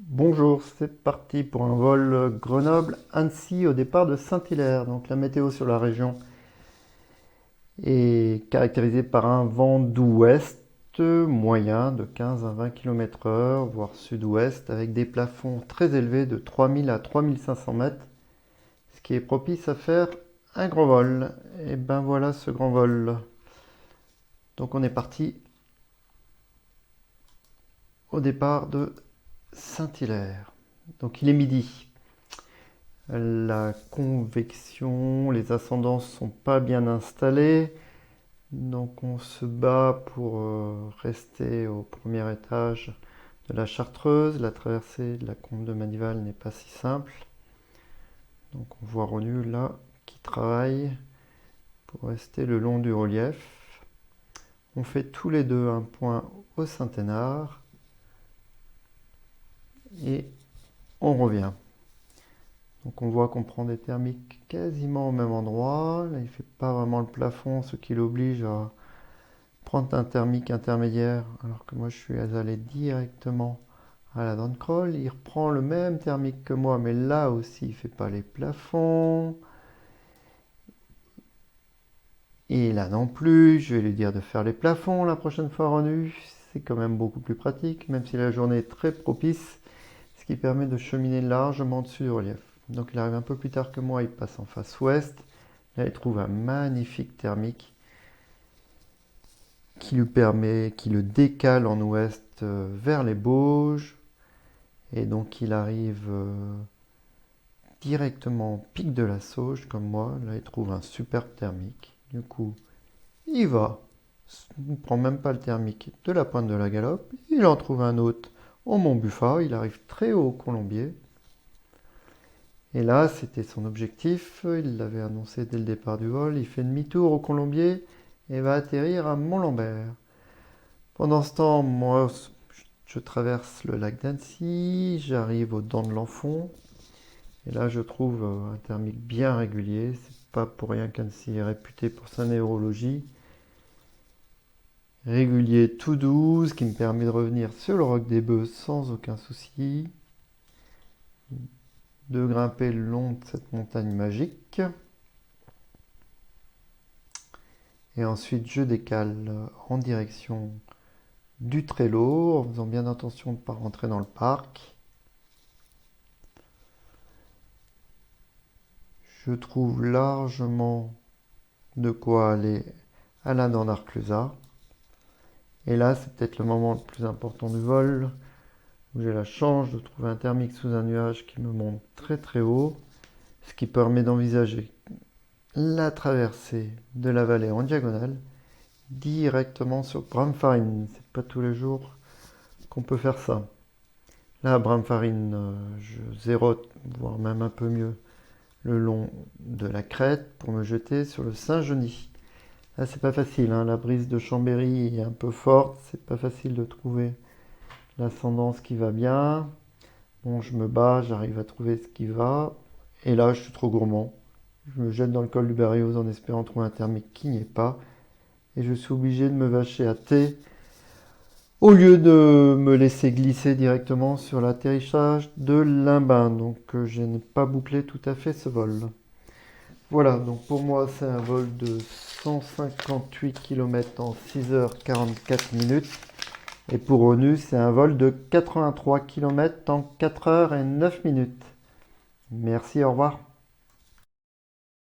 Bonjour, c'est parti pour un vol Grenoble-Annecy au départ de Saint-Hilaire. Donc la météo sur la région est caractérisée par un vent d'ouest moyen de 15 à 20 km/h, voire sud-ouest, avec des plafonds très élevés de 3000 à 3500 mètres, ce qui est propice à faire un grand vol. Et ben voilà ce grand vol. Donc on est parti au départ de Saint-Hilaire. Donc il est midi. La convection, les ascendances sont pas bien installées. Donc on se bat pour rester au premier étage de la Chartreuse. La traversée de la Combe de Manival n'est pas si simple. Donc on voit Ronu là qui travaille pour rester le long du relief. On fait tous les deux un point au Saint-Hénard et on revient. Donc on voit qu'on prend des thermiques quasiment au même endroit. Là il ne fait pas vraiment le plafond, ce qui l'oblige à prendre un thermique intermédiaire, alors que moi je suis allé directement à la dent de Crolles. Il reprend le même thermique que moi, mais là aussi il ne fait pas les plafonds. Et là non plus, je vais lui dire de faire les plafonds la prochaine fois Renu. C'est quand même beaucoup plus pratique, même si la journée est très propice, ce qui permet de cheminer largement dessus du relief. Donc il arrive un peu plus tard que moi, il passe en face ouest. Là il trouve un magnifique thermique qui lui permet, qui le décale en ouest vers les Bauges. Et donc il arrive directement au pic de la Sauge, comme moi. Là, il trouve un superbe thermique. Du coup, il va. Il ne prend même pas le thermique de la pointe de la Galope. Il en trouve un autre au Mont Buffat. Il arrive très haut au Colombier. Et là, c'était son objectif. Il l'avait annoncé dès le départ du vol. Il fait demi-tour au Colombier et va atterrir à Mont-Lambert. Pendant ce temps, moi, je traverse le lac d'Annecy. J'arrive aux Dents de l'Enfant. Et là, je trouve un thermique bien régulier. C'est pas pour rien qu'Annecy est réputé pour sa névrologie. Régulier tout doux, ce qui me permet de revenir sur le roc des Bœufs sans aucun souci. De grimper le long de cette montagne magique. Et ensuite, je décale en direction du Trello, en faisant bien attention de ne pas rentrer dans le parc. Je trouve largement de quoi aller à la dent d'Arclusa. Et là, c'est peut-être le moment le plus important du vol, où j'ai la chance de trouver un thermique sous un nuage qui me monte très très haut, ce qui permet d'envisager la traversée de la vallée en diagonale directement sur Bramfarine. C'est pas tous les jours qu'on peut faire ça. Là, à Bramfarine, je zérote, voire même un peu mieux, le long de la crête pour me jeter sur le Saint-Genis. Là, c'est pas facile, hein. La brise de Chambéry est un peu forte, c'est pas facile de trouver l'ascendance qui va bien. Bon, je me bats, j'arrive à trouver ce qui va. Et là, je suis trop gourmand. Je me jette dans le col du Berrios en espérant trouver un thermique qui n'y est pas. Et je suis obligé de me vacher à thé au lieu de me laisser glisser directement sur l'atterrissage de Limbin. Donc, je n'ai pas bouclé tout à fait ce vol. Voilà, donc pour moi, c'est un vol de 158 km en 6h44 minutes. Et pour ONU, c'est un vol de 83 km en 4h09 minutes. Merci, au revoir.